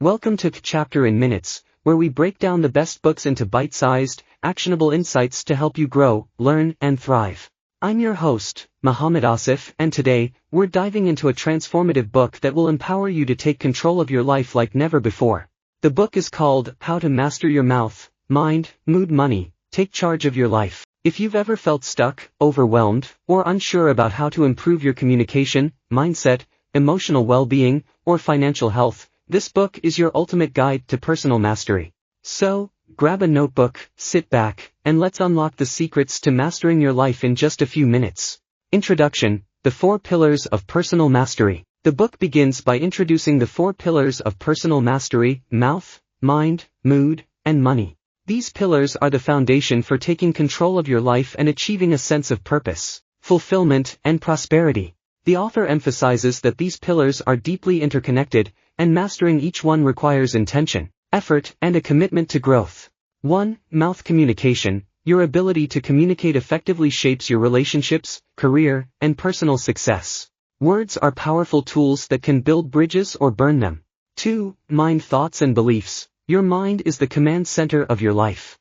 Welcome to Chapter in Minutes, where we break down the best books into bite-sized, actionable insights to help you grow, learn, and thrive. I'm your host, Muhammad Asif, and today, we're diving into a transformative book that will empower you to take control of your life like never before. The book is called How to Master Your Mouth, Mind, Mood, Money, Take Charge of Your Life. If you've ever felt stuck, overwhelmed, or unsure about how to improve your communication, mindset, emotional well-being, or financial health, this book is your ultimate guide to personal mastery. So, grab a notebook, sit back, and let's unlock the secrets to mastering your life in just a few minutes. Introduction: The 4 Pillars of Personal Mastery. The book begins by introducing the 4 pillars of personal mastery: mouth, mind, mood, and money. These pillars are the foundation for taking control of your life and achieving a sense of purpose, fulfillment, and prosperity. The author emphasizes that these pillars are deeply interconnected, and mastering each one requires intention, effort, and a commitment to growth. 1. Mouth communication. Your ability to communicate effectively shapes your relationships, career, and personal success. Words are powerful tools that can build bridges or burn them. 2. Mind, thoughts, and beliefs. Your mind is the command center of your life.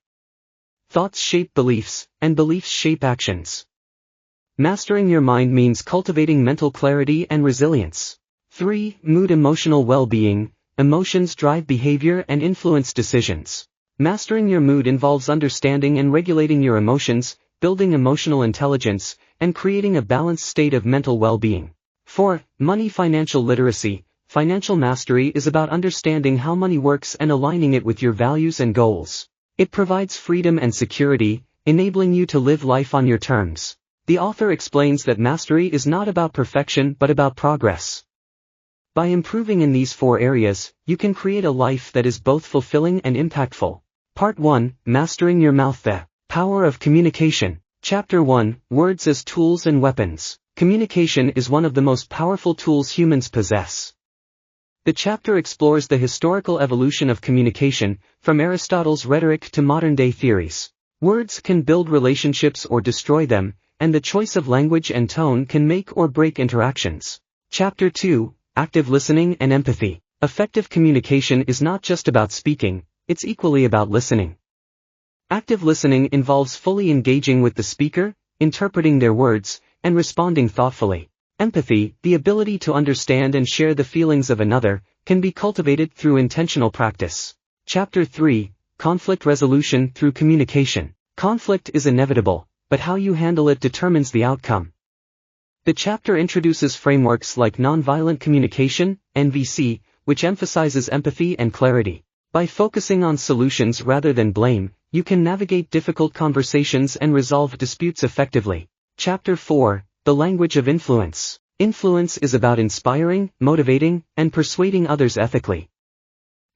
Thoughts shape beliefs, and beliefs shape actions. Mastering your mind means cultivating mental clarity and resilience. 3. Mood, emotional well-being. Emotions drive behavior and influence decisions. Mastering your mood involves understanding and regulating your emotions, building emotional intelligence, and creating a balanced state of mental well-being. 4. Money, financial literacy. Financial mastery is about understanding how money works and aligning it with your values and goals. It provides freedom and security, enabling you to live life on your terms. The author explains that mastery is not about perfection but about progress. By improving in these 4 areas, you can create a life that is both fulfilling and impactful. Part 1: Mastering Your Mouth, the Power of Communication. Chapter 1: Words as Tools and Weapons. Communication is one of the most powerful tools humans possess. The chapter explores the historical evolution of communication, from Aristotle's rhetoric to modern-day theories. Words can build relationships or destroy them, and the choice of language and tone can make or break interactions. Chapter 2: Active Listening and Empathy. Effective communication is not just about speaking, it's equally about listening. Active listening involves fully engaging with the speaker, interpreting their words, and responding thoughtfully. Empathy, the ability to understand and share the feelings of another, can be cultivated through intentional practice. Chapter 3: Conflict Resolution through Communication. Conflict is inevitable, but how you handle it determines the outcome. The chapter introduces frameworks like nonviolent communication, NVC, which emphasizes empathy and clarity. By focusing on solutions rather than blame, you can navigate difficult conversations and resolve disputes effectively. Chapter 4: The Language of Influence. Influence is about inspiring, motivating, and persuading others ethically.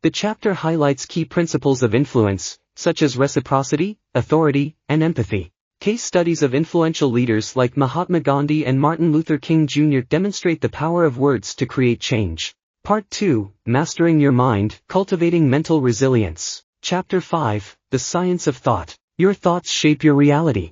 The chapter highlights key principles of influence, such as reciprocity, authority, and empathy. Case studies of influential leaders like Mahatma Gandhi and Martin Luther King Jr. demonstrate the power of words to create change. Part 2: Mastering Your Mind, Cultivating Mental Resilience. Chapter 5: The Science of Thought. Your thoughts shape your reality.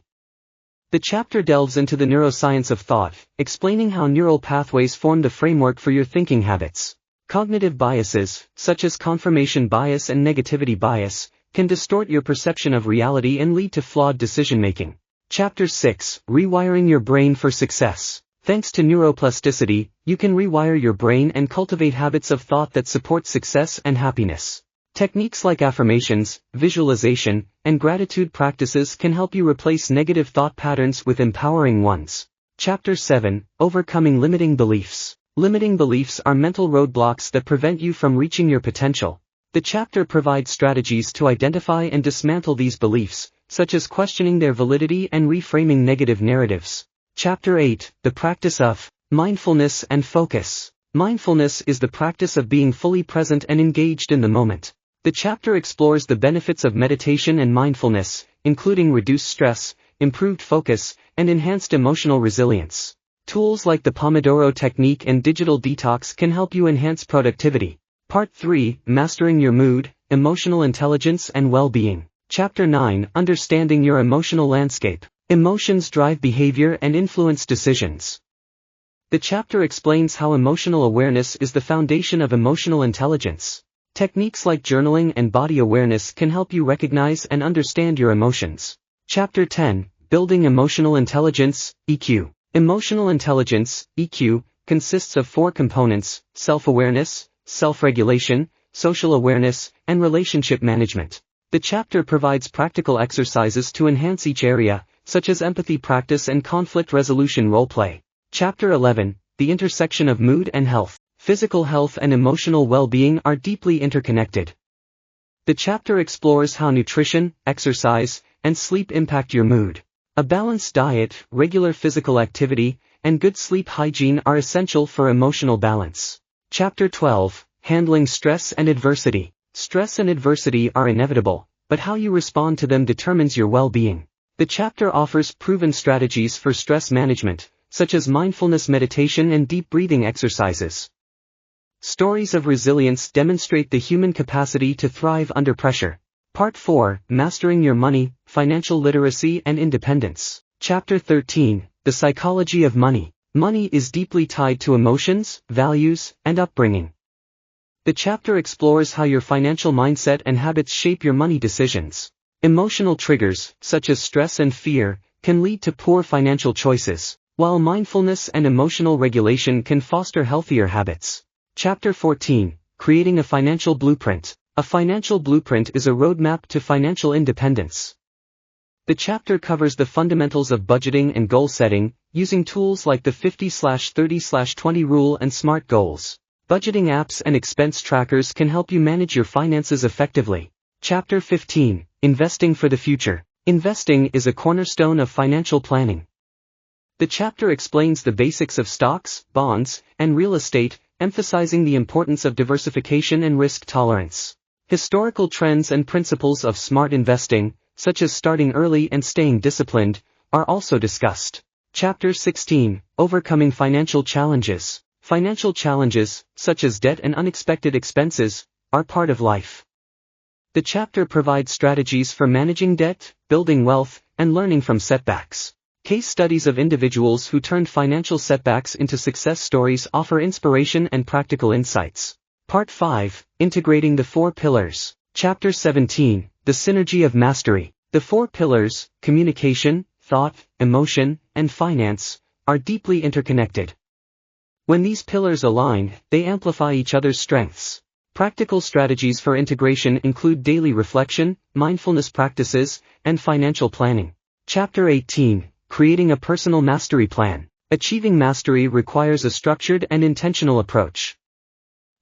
The chapter delves into the neuroscience of thought, explaining how neural pathways form the framework for your thinking habits. Cognitive biases, such as confirmation bias and negativity bias, can distort your perception of reality and lead to flawed decision-making. Chapter 6: Rewiring Your Brain for Success. Thanks to neuroplasticity, you can rewire your brain and cultivate habits of thought that support success and happiness. Techniques like affirmations, visualization, and gratitude practices can help you replace negative thought patterns with empowering ones. Chapter 7: Overcoming Limiting Beliefs. Limiting beliefs are mental roadblocks that prevent you from reaching your potential. The chapter provides strategies to identify and dismantle these beliefs, such as questioning their validity and reframing negative narratives. Chapter 8: The Practice of Mindfulness and Focus. Mindfulness is the practice of being fully present and engaged in the moment. The chapter explores the benefits of meditation and mindfulness, including reduced stress, improved focus, and enhanced emotional resilience. Tools like the Pomodoro technique and digital detox can help you enhance productivity. Part 3: Mastering Your Mood, Emotional Intelligence and Well-Being. Chapter 9: Understanding Your Emotional Landscape. Emotions drive behavior and influence decisions. The chapter explains how emotional awareness is the foundation of emotional intelligence. Techniques like journaling and body awareness can help you recognize and understand your emotions. Chapter 10, Building Emotional Intelligence, EQ. Emotional intelligence, EQ, consists of 4 components: self-awareness, self-regulation, social awareness, and relationship management. The chapter provides practical exercises to enhance each area, such as empathy practice and conflict resolution role-play. Chapter 11, The Intersection of Mood and Health. Physical health and emotional well-being are deeply interconnected. The chapter explores how nutrition, exercise, and sleep impact your mood. A balanced diet, regular physical activity, and good sleep hygiene are essential for emotional balance. Chapter 12, Handling Stress and Adversity. Stress and adversity are inevitable, but how you respond to them determines your well-being. The chapter offers proven strategies for stress management, such as mindfulness meditation and deep breathing exercises. Stories of resilience demonstrate the human capacity to thrive under pressure. Part 4, Mastering Your Money, Financial Literacy and Independence. Chapter 13, The Psychology of Money. Money is deeply tied to emotions, values, and upbringing. The chapter explores how your financial mindset and habits shape your money decisions. Emotional triggers, such as stress and fear, can lead to poor financial choices, while mindfulness and emotional regulation can foster healthier habits. Chapter 14, Creating a Financial Blueprint. A financial blueprint is a roadmap to financial independence. The chapter covers the fundamentals of budgeting and goal setting, using tools like the 50/30/20 rule and SMART goals. Budgeting apps and expense trackers can help you manage your finances effectively. Chapter 15, Investing for the Future. Investing is a cornerstone of financial planning. The chapter explains the basics of stocks, bonds, and real estate, emphasizing the importance of diversification and risk tolerance. Historical trends and principles of smart investing, such as starting early and staying disciplined, are also discussed. Chapter 16, Overcoming Financial Challenges. Financial challenges, such as debt and unexpected expenses, are part of life. The chapter provides strategies for managing debt, building wealth, and learning from setbacks. Case studies of individuals who turned financial setbacks into success stories offer inspiration and practical insights. Part 5, Integrating the 4 Pillars. Chapter 17, The Synergy of Mastery. The 4 pillars, communication, thought, emotion, and finance, are deeply interconnected. When these pillars align, they amplify each other's strengths. Practical strategies for integration include daily reflection, mindfulness practices, and financial planning. Chapter 18, Creating a Personal Mastery Plan. Achieving mastery requires a structured and intentional approach.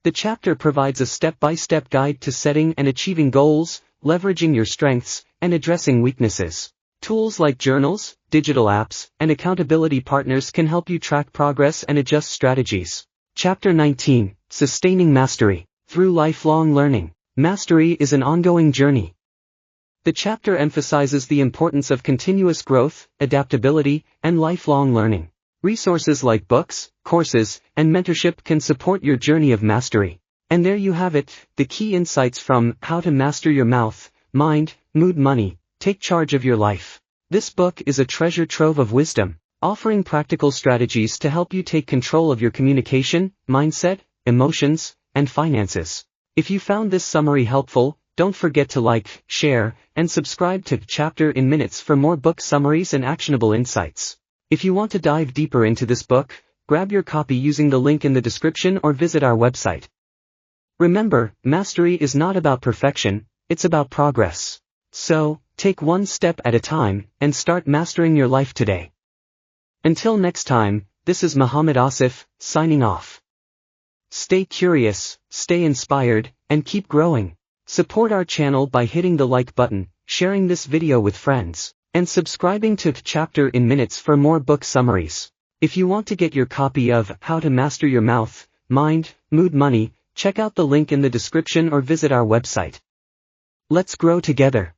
The chapter provides a step-by-step guide to setting and achieving goals, leveraging your strengths, and addressing weaknesses. Tools like journals, digital apps, and accountability partners can help you track progress and adjust strategies. Chapter 19, Sustaining Mastery. Through lifelong learning. Mastery is an ongoing journey. The chapter emphasizes the importance of continuous growth, adaptability, and lifelong learning. Resources like books, courses, and mentorship can support your journey of mastery. And there you have it, the key insights from How to Master Your Mouth, Mind, Mood, Money, Take Charge of Your Life. This book is a treasure trove of wisdom, offering practical strategies to help you take control of your communication, mindset, emotions, and finances. If you found this summary helpful, don't forget to like, share, and subscribe to Chapter in Minutes for more book summaries and actionable insights. If you want to dive deeper into this book, grab your copy using the link in the description or visit our website. Remember, mastery is not about perfection, it's about progress. So, take one step at a time, and start mastering your life today. Until next time, this is Muhammad Asif, signing off. Stay curious, stay inspired, and keep growing. Support our channel by hitting the like button, sharing this video with friends, and subscribing to Chapter in Minutes for more book summaries. If you want to get your copy of How to Master Your Mouth, Mind, Mood, Money, check out the link in the description or visit our website. Let's grow together.